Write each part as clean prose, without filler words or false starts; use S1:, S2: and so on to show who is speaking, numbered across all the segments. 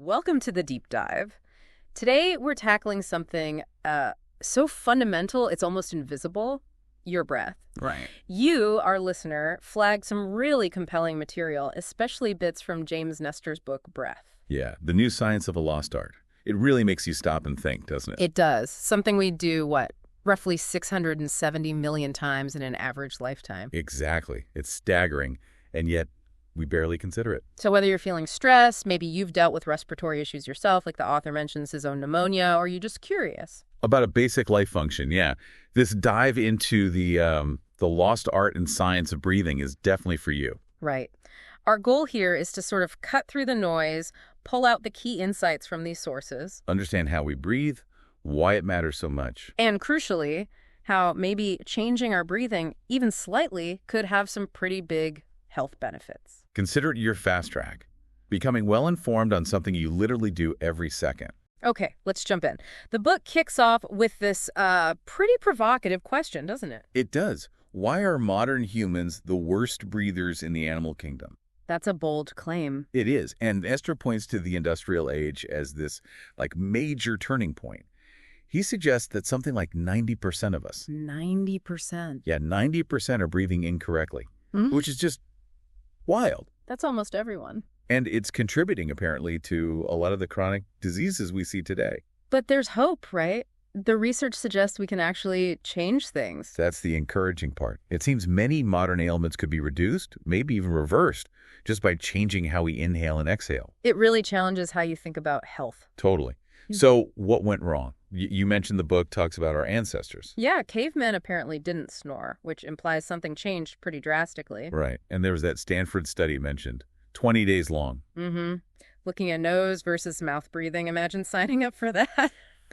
S1: Welcome to the deep dive. Today we're tackling something so fundamental it's almost invisible, your breath.
S2: Right.
S1: You, our listener, flagged some really compelling material, especially bits from James Nestor's book, Breath.
S2: Yeah, the new science of a lost art. It really makes you stop and think, doesn't it?
S1: It does. Something we do, roughly 670 million times in an average lifetime.
S2: Exactly. It's staggering, and yet we barely consider it.
S1: So whether you're feeling stressed, maybe you've dealt with respiratory issues yourself, like the author mentions his own pneumonia, or you're just curious.
S2: About a basic life function, yeah. This dive into the lost art and science of breathing is definitely for you.
S1: Right. Our goal here is to sort of cut through the noise, pull out the key insights from these sources.
S2: Understand how we breathe, why it matters so much.
S1: And crucially, how maybe changing our breathing, even slightly, could have some pretty big health benefits.
S2: Consider it your fast track. Becoming well-informed on something you literally do every second.
S1: Okay, let's jump in. The book kicks off with this pretty provocative question, doesn't it?
S2: It does. Why are modern humans the worst breathers in the animal kingdom?
S1: That's a bold claim.
S2: It is. And Nestor points to the industrial age as this, major turning point. He suggests that something like 90% of us.
S1: 90%.
S2: Yeah, 90% are breathing incorrectly, which is just wild.
S1: That's almost everyone.
S2: And it's contributing, apparently, to a lot of the chronic diseases we see today.
S1: But there's hope, right? The research suggests we can actually change things.
S2: That's the encouraging part. It seems many modern ailments could be reduced, maybe even reversed, just by changing how we inhale and exhale.
S1: It really challenges how you think about health.
S2: Totally. So what went wrong? You mentioned the book talks about our ancestors.
S1: Yeah, cavemen apparently didn't snore, which implies something changed pretty drastically.
S2: Right. And there was that Stanford study mentioned, 20 days long.
S1: Looking at nose versus mouth breathing, imagine signing up for that.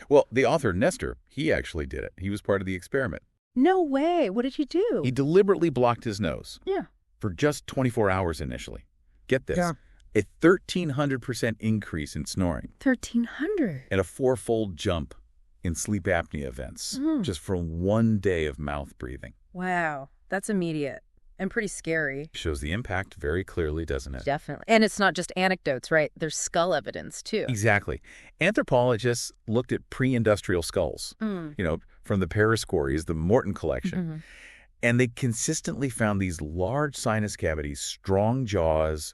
S2: Well, the author, Nestor, he actually did it. He was part of the experiment.
S1: No way. What did he do?
S2: He deliberately blocked his nose.
S1: Yeah.
S2: For just 24 hours initially. Get this.
S1: Yeah.
S2: A 1,300% increase in snoring.
S1: 1,300?
S2: And a 4-fold jump in sleep apnea events. Just from one day of mouth breathing.
S1: Wow. That's immediate. And pretty scary.
S2: Shows the impact very clearly, doesn't it?
S1: Definitely. And it's not just anecdotes, right? There's skull evidence, too.
S2: Exactly. Anthropologists looked at pre-industrial skulls, from the Parascories, the Morton collection, and they consistently found these large sinus cavities, strong jaws,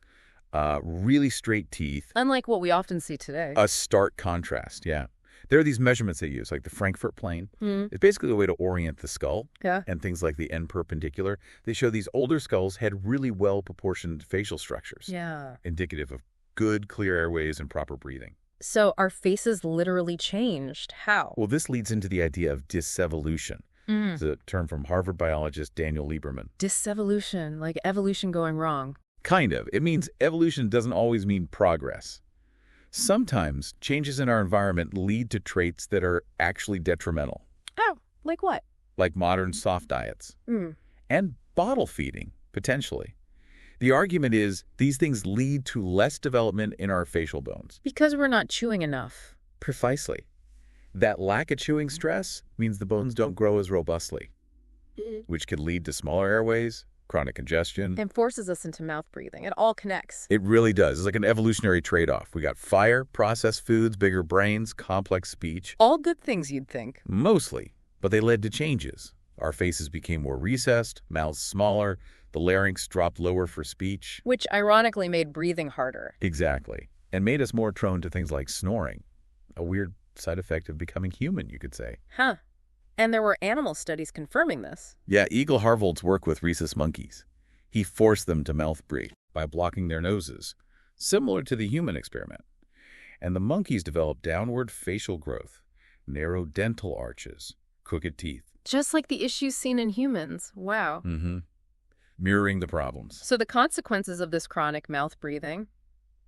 S2: really straight teeth.
S1: Unlike what we often see today.
S2: A stark contrast, yeah. There are these measurements they use, like the Frankfurt plane. It's basically a way to orient the skull.
S1: Yeah.
S2: And things like the end perpendicular. They show these older skulls had really well-proportioned facial structures.
S1: Yeah.
S2: Indicative of good, clear airways and proper breathing.
S1: So our faces literally changed. How?
S2: Well, this leads into the idea of disevolution. It's a term from Harvard biologist Daniel Lieberman.
S1: Disevolution, like evolution going wrong.
S2: Kind of. It means evolution doesn't always mean progress. Sometimes changes in our environment lead to traits that are actually detrimental.
S1: Oh, like what?
S2: Like modern soft diets. And bottle feeding, potentially. The argument is these things lead to less development in our facial bones.
S1: Because we're not chewing enough.
S2: Precisely. That lack of chewing stress means the bones don't grow as robustly, which could lead to smaller airways, chronic congestion.
S1: And forces us into mouth breathing. It all connects.
S2: It really does. It's like an evolutionary trade-off. We got fire, processed foods, bigger brains, complex speech.
S1: All good things, you'd think.
S2: Mostly. But they led to changes. Our faces became more recessed, mouths smaller, the larynx dropped lower for speech.
S1: Which ironically made breathing harder.
S2: Exactly. And made us more prone to things like snoring. A weird side effect of becoming human, you could say.
S1: Huh. And there were animal studies confirming this.
S2: Yeah, Eagle Harvold's work with rhesus monkeys. He forced them to mouth breathe by blocking their noses, similar to the human experiment. And the monkeys developed downward facial growth, narrow dental arches, crooked teeth.
S1: Just like the issues seen in humans. Wow.
S2: Mirroring the problems.
S1: So the consequences of this chronic mouth breathing,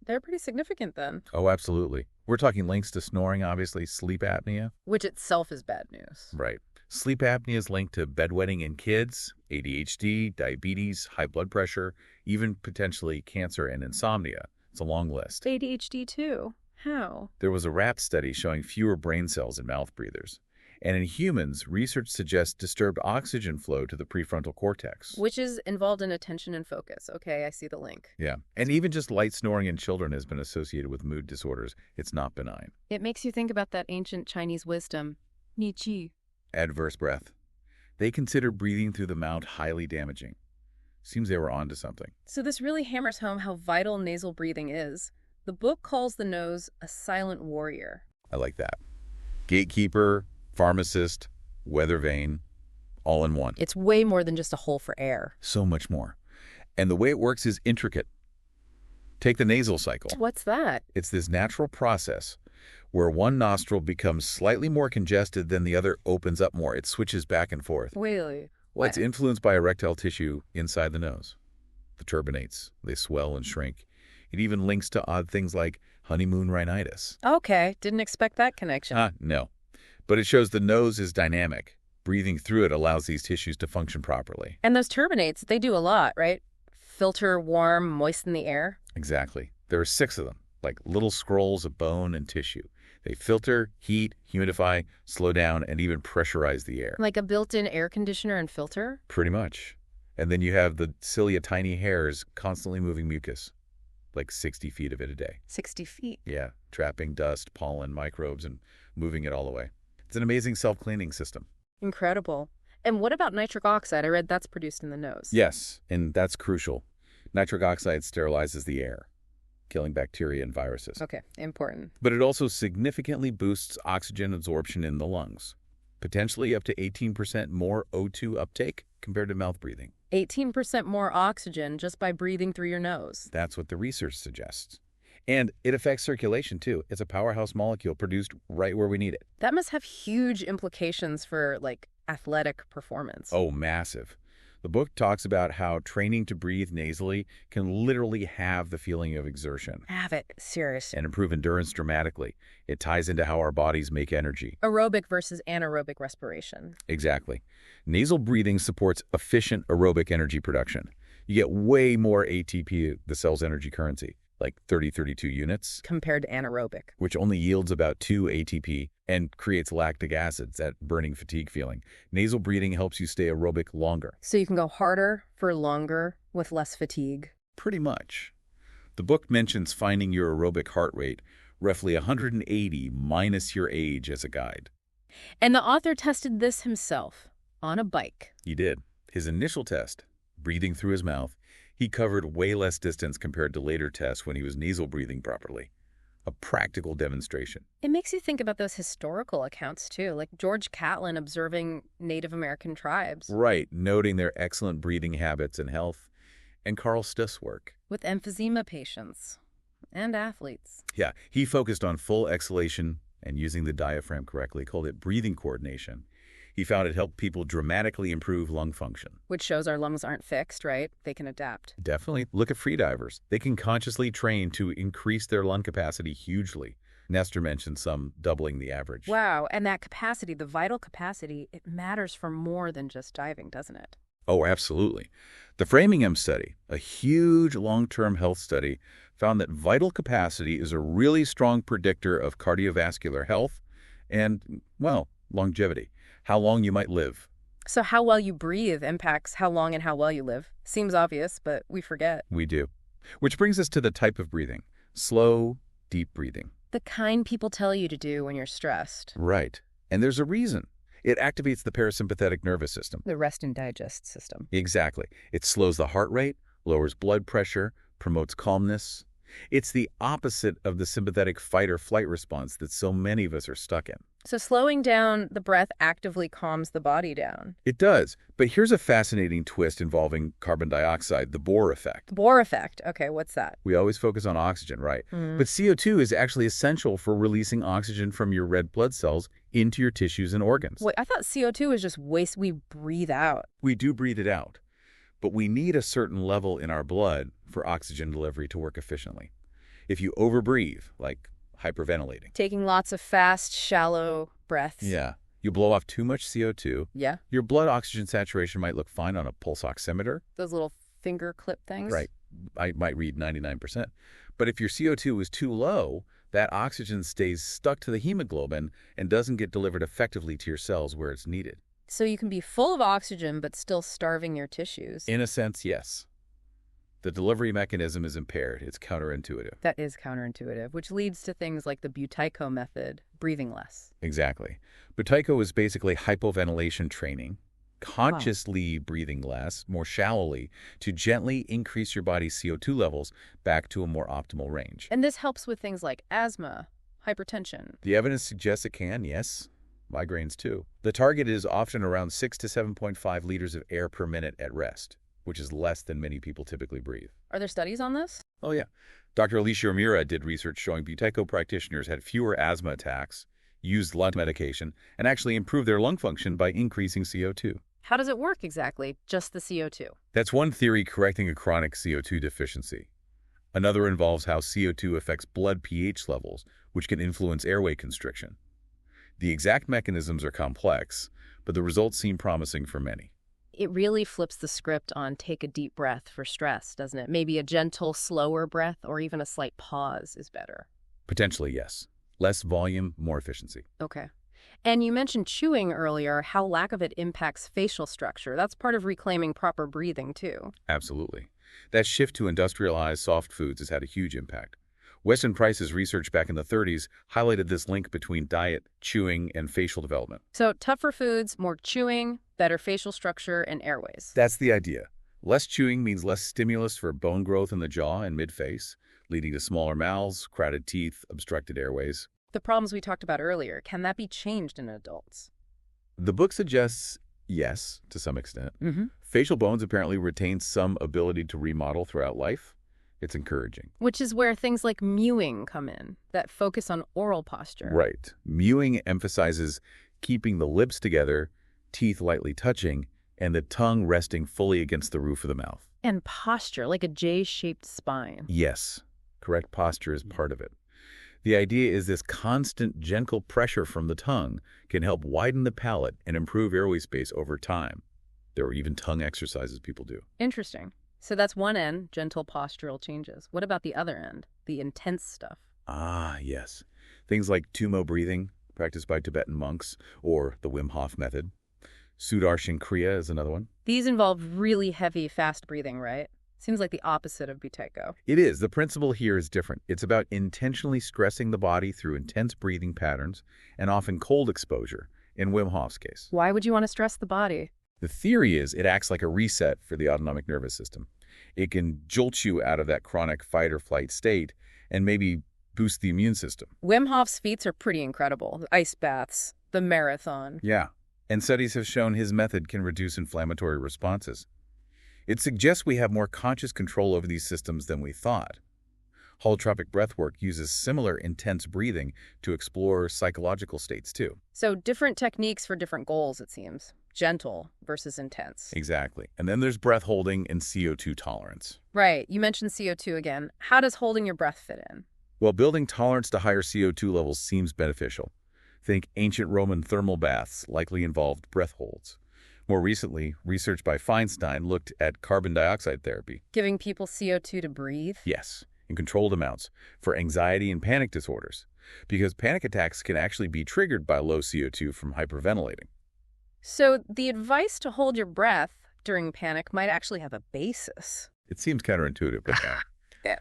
S1: they're pretty significant then.
S2: Oh, absolutely. We're talking links to snoring, obviously, sleep apnea.
S1: Which itself is bad news.
S2: Right. Sleep apnea is linked to bedwetting in kids, ADHD, diabetes, high blood pressure, even potentially cancer and insomnia. It's a long list.
S1: ADHD too. How?
S2: There was a rat study showing fewer brain cells in mouth breathers. And in humans, research suggests disturbed oxygen flow to the prefrontal cortex.
S1: Which is involved in attention and focus. Okay, I see the link.
S2: Yeah. And even just light snoring in children has been associated with mood disorders. It's not benign.
S1: It makes you think about that ancient Chinese wisdom, Ni Qi.
S2: Adverse breath. They consider breathing through the mouth highly damaging. Seems they were onto something.
S1: So this really hammers home how vital nasal breathing is. The book calls the nose a silent warrior.
S2: I like that. Gatekeeper, pharmacist, weather vane, all in one.
S1: It's way more than just a hole for air.
S2: So much more. And the way it works is intricate. Take the nasal cycle.
S1: What's that?
S2: It's this natural process where one nostril becomes slightly more congested than the other opens up more. It switches back and forth.
S1: Really?
S2: Well, it's influenced by erectile tissue inside the nose. The turbinates, they swell and shrink. It even links to odd things like honeymoon rhinitis.
S1: Okay, didn't expect that connection.
S2: No. But it shows the nose is dynamic. Breathing through it allows these tissues to function properly.
S1: And those turbinates, they do a lot, right? Filter, warm, moisten the air.
S2: Exactly. There are 6 of them, like little scrolls of bone and tissue. They filter, heat, humidify, slow down, and even pressurize the air.
S1: Like a built-in air conditioner and filter?
S2: Pretty much. And then you have the cilia tiny hairs constantly moving mucus, like 60 feet of it a day.
S1: 60 feet.
S2: Yeah, trapping dust, pollen, microbes, and moving it all away. It's an amazing self-cleaning system.
S1: Incredible. And what about nitric oxide? I read that's produced in the nose.
S2: Yes, and that's crucial. Nitric oxide sterilizes the air, killing bacteria and viruses.
S1: Okay, important.
S2: But it also significantly boosts oxygen absorption in the lungs, potentially up to 18% more O2 uptake compared to mouth breathing.
S1: 18% more oxygen just by breathing through your nose.
S2: That's what the research suggests. And it affects circulation, too. It's a powerhouse molecule produced right where we need it.
S1: That must have huge implications for, like, athletic performance.
S2: Oh, massive. The book talks about how training to breathe nasally can literally have the feeling of exertion.
S1: Have it. Serious.
S2: And improve endurance dramatically. It ties into how our bodies make energy.
S1: Aerobic versus anaerobic respiration.
S2: Exactly. Nasal breathing supports efficient aerobic energy production. You get way more ATP, the cell's energy currency, like 32 units.
S1: Compared to anaerobic.
S2: Which only yields about 2 ATP and creates lactic acids, that burning fatigue feeling. Nasal breathing helps you stay aerobic longer.
S1: So you can go harder for longer with less fatigue.
S2: Pretty much. The book mentions finding your aerobic heart rate, roughly 180 minus your age, as a guide.
S1: And the author tested this himself on a bike.
S2: He did. His initial test, breathing through his mouth, he covered way less distance compared to later tests when he was nasal breathing properly. A practical demonstration.
S1: It makes you think about those historical accounts, too, like George Catlin observing Native American tribes.
S2: Right, noting their excellent breathing habits and health, and Carl Stuff's work.
S1: With emphysema patients and athletes.
S2: Yeah, he focused on full exhalation and using the diaphragm correctly, called it breathing coordination. He found it helped people dramatically improve lung function.
S1: Which shows our lungs aren't fixed, right? They can adapt.
S2: Definitely. Look at freedivers. They can consciously train to increase their lung capacity hugely. Nestor mentioned some doubling the average.
S1: Wow, and that capacity, the vital capacity, it matters for more than just diving, doesn't it?
S2: Oh, absolutely. The Framingham study, a huge long-term health study, found that vital capacity is a really strong predictor of cardiovascular health and, well, longevity. How long you might live.
S1: So how well you breathe impacts how long and how well you live. Seems obvious, but we forget.
S2: We do. Which brings us to the type of breathing. Slow, deep breathing.
S1: The kind people tell you to do when you're stressed.
S2: Right. And there's a reason. It activates the parasympathetic nervous system.
S1: The rest and digest system.
S2: Exactly. It slows the heart rate, lowers blood pressure, promotes calmness. It's the opposite of the sympathetic fight or flight response that so many of us are stuck in.
S1: So slowing down the breath actively calms the body down.
S2: It does. But here's a fascinating twist involving carbon dioxide, the Bohr effect.
S1: Bohr effect. Okay, what's that?
S2: We always focus on oxygen, right? But CO2 is actually essential for releasing oxygen from your red blood cells into your tissues and organs.
S1: Wait, I thought CO2 is just waste we breathe out.
S2: We do breathe it out, but we need a certain level in our blood for oxygen delivery to work efficiently. If you overbreathe, like hyperventilating.
S1: Taking lots of fast, shallow breaths.
S2: Yeah. You blow off too much CO2.
S1: Yeah.
S2: Your blood oxygen saturation might look fine on a pulse oximeter.
S1: Those little finger clip things.
S2: Right. I might read 99%. But if your CO2 is too low, That oxygen stays stuck to the hemoglobin and doesn't get delivered effectively to your cells where it's needed.
S1: So you can be full of oxygen but still starving your tissues.
S2: In a sense, yes. The delivery mechanism is impaired. It's counterintuitive.
S1: That is counterintuitive, which leads to things like the Buteyko method, breathing less.
S2: Exactly. Buteyko is basically hypoventilation training, consciously breathing less, more shallowly, to gently increase your body's CO2 levels back to a more optimal range.
S1: And this helps with things like asthma, hypertension.
S2: The evidence suggests it can, yes. Migraines too. The target is often around 6 to 7.5 liters of air per minute at rest, which is less than many people typically breathe.
S1: Are there studies on this?
S2: Oh, yeah. Dr. Alicia Ramirez did research showing Buteyko practitioners had fewer asthma attacks, used lung medication, and actually improved their lung function by increasing CO2.
S1: How does it work exactly? Just the CO2?
S2: That's one theory correcting a chronic CO2 deficiency. Another involves how CO2 affects blood pH levels, which can influence airway constriction. The exact mechanisms are complex, but the results seem promising for many.
S1: It really flips the script on take a deep breath for stress, doesn't it? Maybe a gentle, slower breath or even a slight pause is better.
S2: Potentially, yes. Less volume, more efficiency.
S1: Okay. And you mentioned chewing earlier, how lack of it impacts facial structure. That's part of reclaiming proper breathing, too.
S2: Absolutely. That shift to industrialized soft foods has had a huge impact. Weston Price's research back in the 30s highlighted this link between diet, chewing, and facial development.
S1: So tougher foods, more chewing, better facial structure, and airways.
S2: That's the idea. Less chewing means less stimulus for bone growth in the jaw and mid-face, leading to smaller mouths, crowded teeth, obstructed airways.
S1: The problems we talked about earlier, can that be changed in adults?
S2: The book suggests yes, to some extent. Facial bones apparently retain some ability to remodel throughout life. It's encouraging.
S1: Which is where things like mewing come in, that focus on oral posture.
S2: Right. Mewing emphasizes keeping the lips together, teeth lightly touching, and the tongue resting fully against the roof of the mouth.
S1: And posture, like a J-shaped spine.
S2: Yes. Correct posture is part of it. The idea is this constant, gentle pressure from the tongue can help widen the palate and improve airway space over time. There are even tongue exercises people do.
S1: Interesting. So that's one end, gentle postural changes. What about the other end, the intense stuff?
S2: Ah, yes. Things like Tumo breathing, practiced by Tibetan monks, or the Wim Hof method. Sudarshan Kriya is another one.
S1: These involve really heavy, fast breathing, right? Seems like the opposite of Buteyko.
S2: It is. The principle here is different. It's about intentionally stressing the body through intense breathing patterns and often cold exposure, in Wim Hof's case.
S1: Why would you want to stress the body?
S2: The theory is it acts like a reset for the autonomic nervous system. It can jolt you out of that chronic fight or flight state and maybe boost the immune system.
S1: Wim Hof's feats are pretty incredible. The ice baths, the marathon.
S2: Yeah, and studies have shown his method can reduce inflammatory responses. It suggests we have more conscious control over these systems than we thought. Holotropic breathwork uses similar intense breathing to explore psychological states too.
S1: So different techniques for different goals, it seems. Gentle versus intense.
S2: Exactly. And then there's breath holding and CO2 tolerance.
S1: Right. You mentioned CO2 again. How does holding your breath fit in?
S2: Well, building tolerance to higher CO2 levels seems beneficial. Think ancient Roman thermal baths likely involved breath holds. More recently, research by Feinstein looked at carbon dioxide therapy.
S1: Giving people CO2 to breathe?
S2: Yes, in controlled amounts for anxiety and panic disorders, because panic attacks can actually be triggered by low CO2 from hyperventilating.
S1: So the advice to hold your breath during panic might actually have a basis.
S2: It seems counterintuitive, but yeah.
S1: Yeah.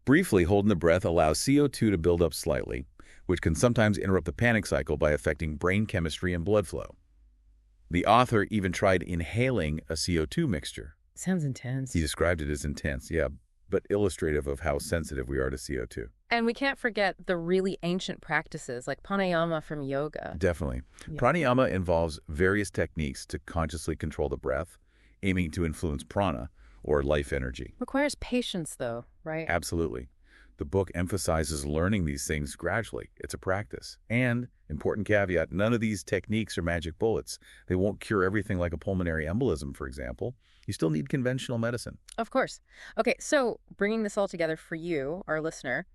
S2: Briefly, holding the breath allows CO2 to build up slightly, which can sometimes interrupt the panic cycle by affecting brain chemistry and blood flow. The author even tried inhaling a CO2 mixture.
S1: Sounds intense.
S2: He described it as intense, yeah, but illustrative of how sensitive we are to CO2.
S1: And we can't forget the really ancient practices like pranayama from yoga.
S2: Definitely.
S1: Yeah.
S2: Pranayama involves various techniques to consciously control the breath, aiming to influence prana, or life energy.
S1: Requires patience, though, right?
S2: Absolutely. The book emphasizes learning these things gradually. It's a practice. And, important caveat, none of these techniques are magic bullets. They won't cure everything like a pulmonary embolism, for example. You still need conventional medicine.
S1: Of course. Okay, so bringing this all together for you, our listener,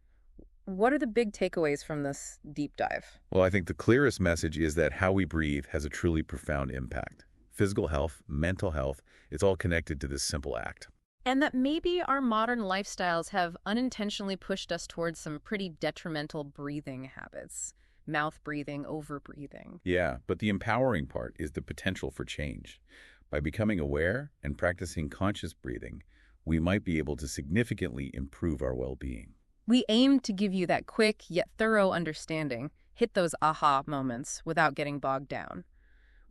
S1: what are the big takeaways from this deep dive?
S2: Well, I think the clearest message is that how we breathe has a truly profound impact. Physical health, mental health, it's all connected to this simple act.
S1: And that maybe our modern lifestyles have unintentionally pushed us towards some pretty detrimental breathing habits. Mouth breathing, over breathing.
S2: Yeah, but the empowering part is the potential for change. By becoming aware and practicing conscious breathing, we might be able to significantly improve our well-being.
S1: We aim to give you that quick yet thorough understanding, hit those aha moments without getting bogged down.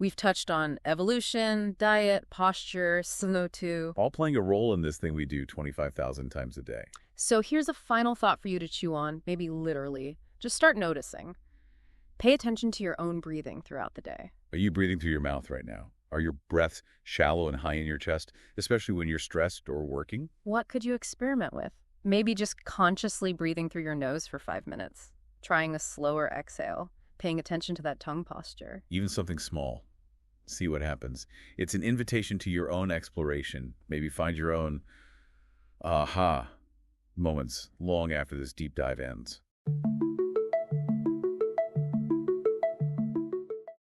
S1: We've touched on evolution, diet, posture, SNO2.
S2: All playing a role in this thing we do 25,000 times a day.
S1: So here's a final thought for you to chew on, maybe literally. Just start noticing. Pay attention to your own breathing throughout the day.
S2: Are you breathing through your mouth right now? Are your breaths shallow and high in your chest, especially when you're stressed or working?
S1: What could you experiment with? Maybe just consciously breathing through your nose for 5 minutes. Trying a slower exhale. Paying attention to that tongue posture.
S2: Even something small. See what happens. It's an invitation to your own exploration. Maybe find your own aha moments long after this deep dive ends.